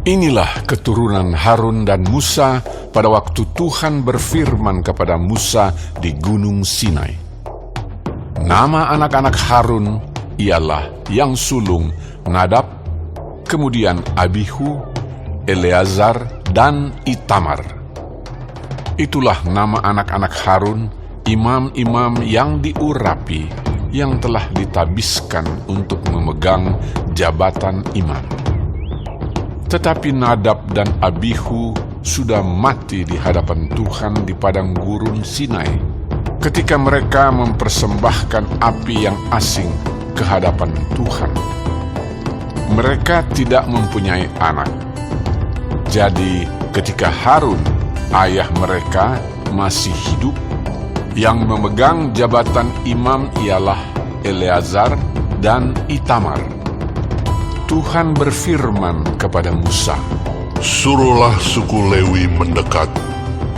Inilah keturunan Harun dan Musa pada waktu Tuhan berfirman kepada Musa di Gunung Sinai. Nama anak-anak Harun ialah yang sulung Nadab, kemudian Abihu, Eleazar, dan Itamar. Itulah nama anak-anak Harun, imam-imam yang diurapi, yang telah ditabiskan untuk memegang jabatan imam. Tetapi Nadab dan Abihu sudah mati di hadapan Tuhan di padang gurun Sinai, ketika mereka mempersembahkan api yang asing ke hadapan Tuhan. Mereka tidak mempunyai anak. Jadi ketika Harun, ayah mereka, masih hidup, yang memegang jabatan imam ialah Eleazar dan Itamar. Tuhan berfirman kepada Musa, "Suruhlah suku Lewi mendekat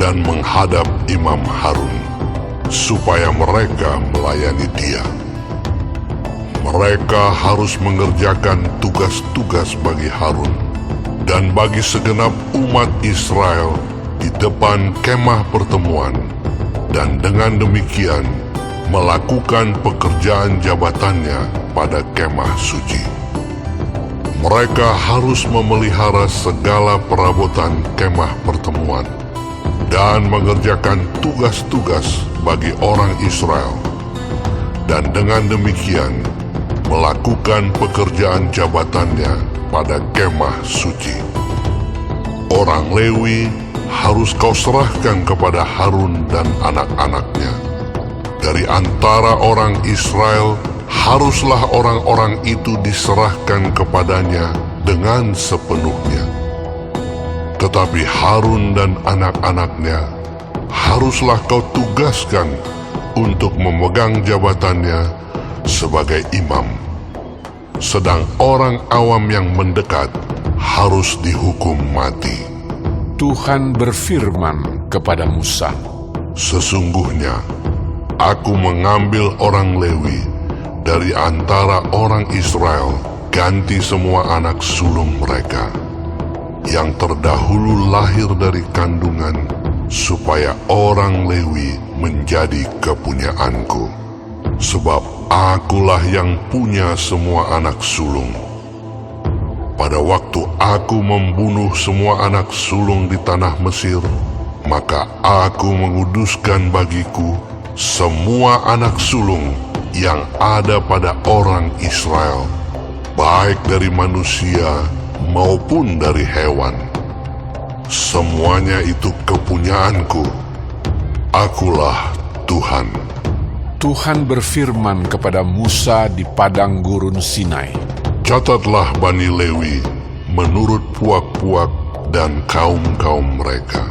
dan menghadap Imam Harun, supaya mereka melayani dia. Mereka harus mengerjakan tugas-tugas bagi Harun dan bagi segenap umat Israel di depan kemah pertemuan, dan dengan demikian melakukan pekerjaan jabatannya pada kemah suci. Mereka harus memelihara segala perabotan kemah pertemuan dan mengerjakan tugas-tugas bagi orang Israel, dan dengan demikian melakukan pekerjaan jabatannya pada kemah suci. Orang Lewi harus kau serahkan kepada Harun dan anak-anaknya. Dari antara orang Israel, haruslah orang-orang itu diserahkan kepadanya dengan sepenuhnya. Tetapi Harun dan anak-anaknya haruslah kau tugaskan untuk memegang jabatannya sebagai imam. Sedang orang awam yang mendekat harus dihukum mati." Tuhan berfirman kepada Musa, "Sesungguhnya aku mengambil orang Lewi dari antara orang Israel, ganti semua anak sulung mereka yang terdahulu lahir dari kandungan, supaya orang Lewi menjadi kepunyaanku. Sebab akulah yang punya semua anak sulung. Pada waktu aku membunuh semua anak sulung di tanah Mesir, maka aku menguduskan bagiku semua anak sulung yang ada pada orang Israel, baik dari manusia maupun dari hewan. Semuanya itu kepunyaanku. Akulah Tuhan." Tuhan berfirman kepada Musa di padang gurun Sinai, "Catatlah Bani Lewi menurut puak-puak dan kaum-kaum mereka.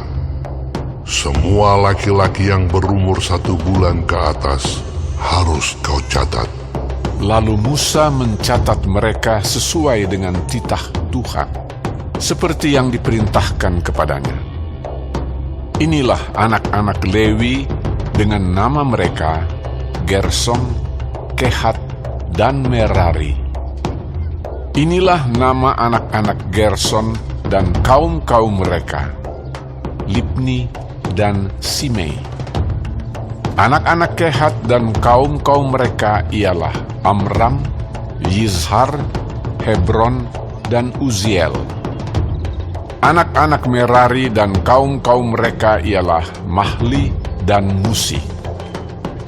Semua laki-laki yang berumur 1 bulan ke atas harus kau catat." Lalu Musa mencatat mereka sesuai dengan titah Tuhan, seperti yang diperintahkan kepadanya. Inilah anak-anak Lewi dengan nama mereka: Gerson, Kehat, dan Merari. Inilah nama anak-anak Gerson dan kaum-kaum mereka: Libni dan Simei. Anak-anak Kehat dan kaum-kaum mereka ialah Amram, Yizhar, Hebron, dan Uziel. Anak-anak Merari dan kaum-kaum mereka ialah Mahli dan Musi.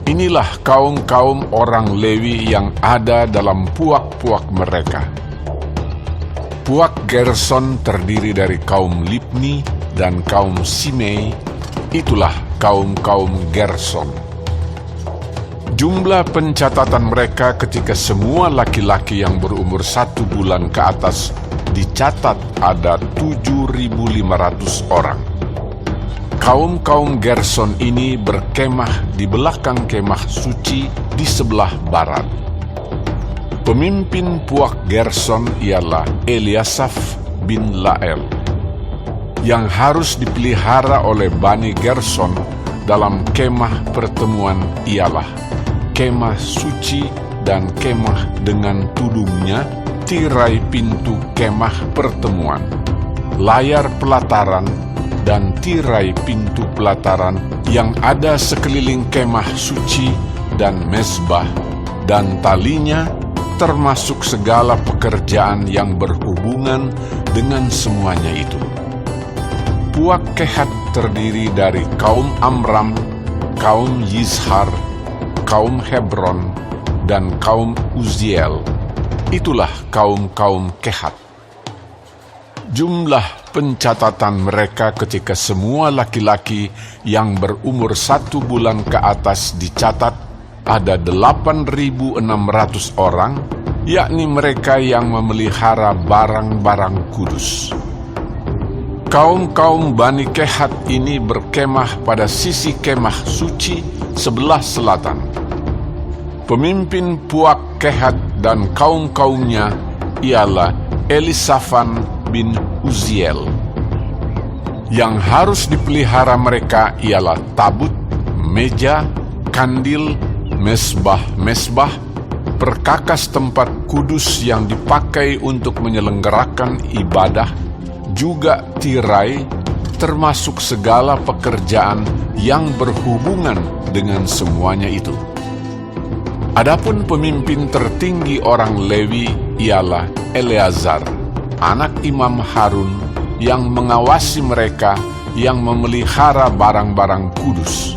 Inilah kaum-kaum orang Lewi yang ada dalam puak-puak mereka. Puak Gerson terdiri dari kaum Libni dan kaum Simei. Itulah kaum-kaum Gerson. Jumlah pencatatan mereka ketika semua laki-laki yang berumur 1 bulan ke atas dicatat ada 7.500 orang. Kaum-kaum Gerson ini berkemah di belakang kemah suci di sebelah barat. Pemimpin puak Gerson ialah Eliasaf bin Lael, yang harus dipelihara oleh Bani Gerson dalam kemah pertemuan ialah kemah suci dan kemah dengan tudungnya, tirai pintu kemah pertemuan, layar pelataran, dan tirai pintu pelataran yang ada sekeliling kemah suci dan mezbah, dan talinya, termasuk segala pekerjaan yang berhubungan dengan semuanya itu. Puak Kehat terdiri dari kaum Amram, kaum Yizhar, kaum Hebron, dan kaum Uziel. Itulah kaum-kaum Kehat. Jumlah pencatatan mereka ketika semua laki-laki yang berumur 1 bulan ke atas dicatat ada 8.600 orang, yakni mereka yang memelihara barang-barang kudus. Kaum-kaum Bani Kehat ini berkemah pada sisi kemah suci sebelah selatan. Pemimpin Puak Kehat dan kaum-kaumnya ialah Elisafan bin Uziel. Yang harus dipelihara mereka ialah tabut, meja, kandil, mesbah-mesbah, perkakas tempat kudus yang dipakai untuk menyelenggarakan ibadah, juga tirai, termasuk segala pekerjaan yang berhubungan dengan semuanya itu. Adapun pemimpin tertinggi orang Lewi ialah Eleazar, anak Imam Harun, yang mengawasi mereka yang memelihara barang-barang kudus.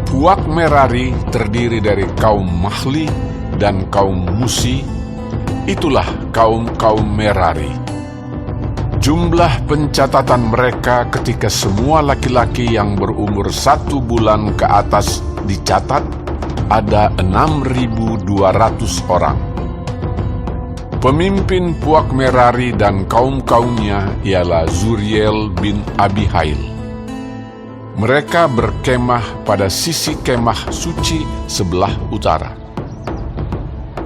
Puak Merari terdiri dari kaum Mahli dan kaum Musi. Itulah kaum-kaum Merari. Jumlah pencatatan mereka ketika semua laki-laki yang berumur 1 bulan ke atas dicatat ada 6.200 orang. Pemimpin Puak Merari dan kaum-kaumnya ialah Zuriel bin Abihail. Mereka berkemah pada sisi kemah suci sebelah utara.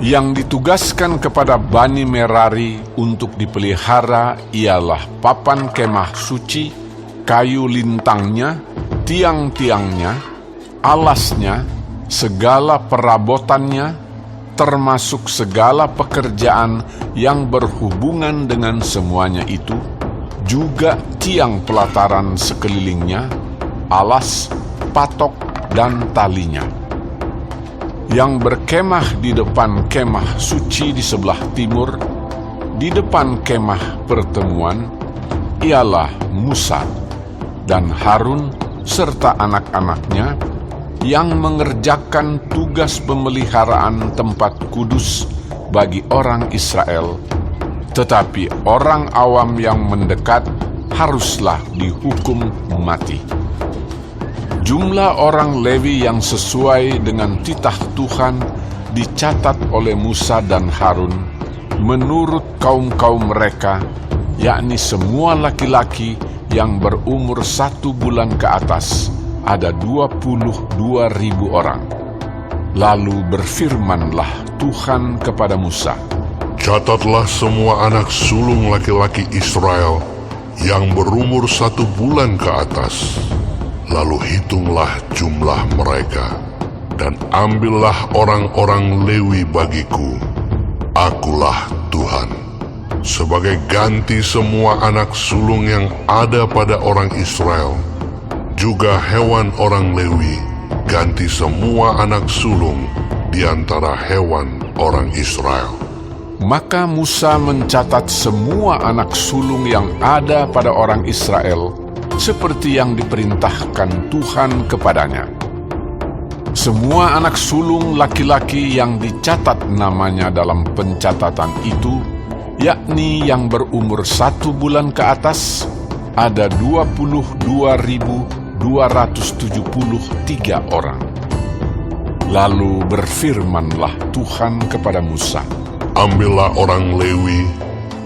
Yang ditugaskan kepada Bani Merari untuk dipelihara ialah papan kemah suci, kayu lintangnya, tiang-tiangnya, alasnya, segala perabotannya, termasuk segala pekerjaan yang berhubungan dengan semuanya itu, juga tiang pelataran sekelilingnya, alas, patok, dan talinya. Yang berkemah di depan kemah suci di sebelah timur, di depan kemah pertemuan, ialah Musa dan Harun serta anak-anaknya yang mengerjakan tugas pemeliharaan tempat kudus bagi orang Israel, tetapi orang awam yang mendekat haruslah dihukum mati. Jumlah orang Lewi yang sesuai dengan titah Tuhan dicatat oleh Musa dan Harun menurut kaum-kaum mereka, yakni semua laki-laki yang berumur 1 bulan ke atas, ada 22.000 orang. Lalu berfirmanlah Tuhan kepada Musa, Catatlah semua anak sulung laki-laki Israel yang berumur 1 bulan ke atas. Lalu hitunglah jumlah mereka, dan ambillah orang-orang Lewi bagiku. Akulah Tuhan. Sebagai ganti semua anak sulung yang ada pada orang Israel, juga hewan orang Lewi, ganti semua anak sulung di antara hewan orang Israel. Maka Musa mencatat semua anak sulung yang ada pada orang Israel, seperti yang diperintahkan Tuhan kepadanya. Semua anak sulung laki-laki yang dicatat namanya dalam pencatatan itu, yakni yang berumur 1 bulan ke atas, ada 22.273 orang. Lalu berfirmanlah Tuhan kepada Musa, Ambillah orang Lewi,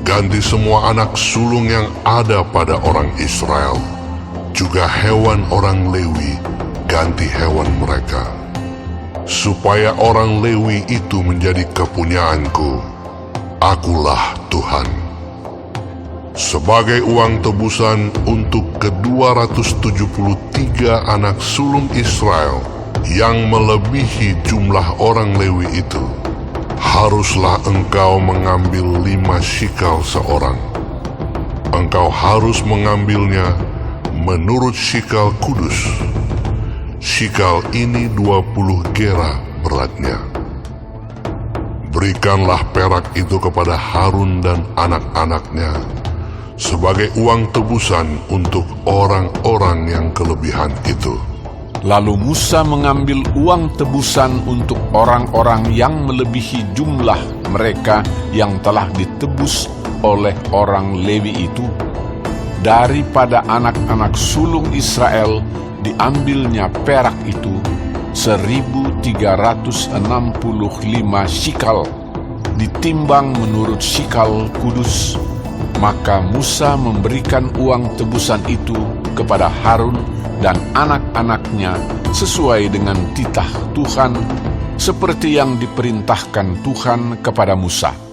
ganti semua anak sulung yang ada pada orang Israel, juga hewan orang Lewi, ganti hewan mereka, supaya orang Lewi itu menjadi kepunyaanku. Akulah Tuhan. Sebagai uang tebusan untuk ke-273 anak sulung Israel yang melebihi jumlah orang Lewi itu, haruslah engkau mengambil 5 shikal seorang. engkau harus mengambilnya menurut shikal kudus. Shikal ini 20 gera beratnya. Berikanlah perak itu kepada Harun dan anak-anaknya sebagai uang tebusan untuk orang-orang yang kelebihan itu. Lalu Musa mengambil uang tebusan untuk orang-orang yang melebihi jumlah mereka yang telah ditebus oleh orang Lewi itu. Daripada anak-anak sulung Israel diambilnya perak itu 1.365 shikal, ditimbang menurut shikal kudus. Maka Musa memberikan uang tebusan itu kepada Harun dan anak-anaknya sesuai dengan titah Tuhan, seperti yang diperintahkan Tuhan kepada Musa.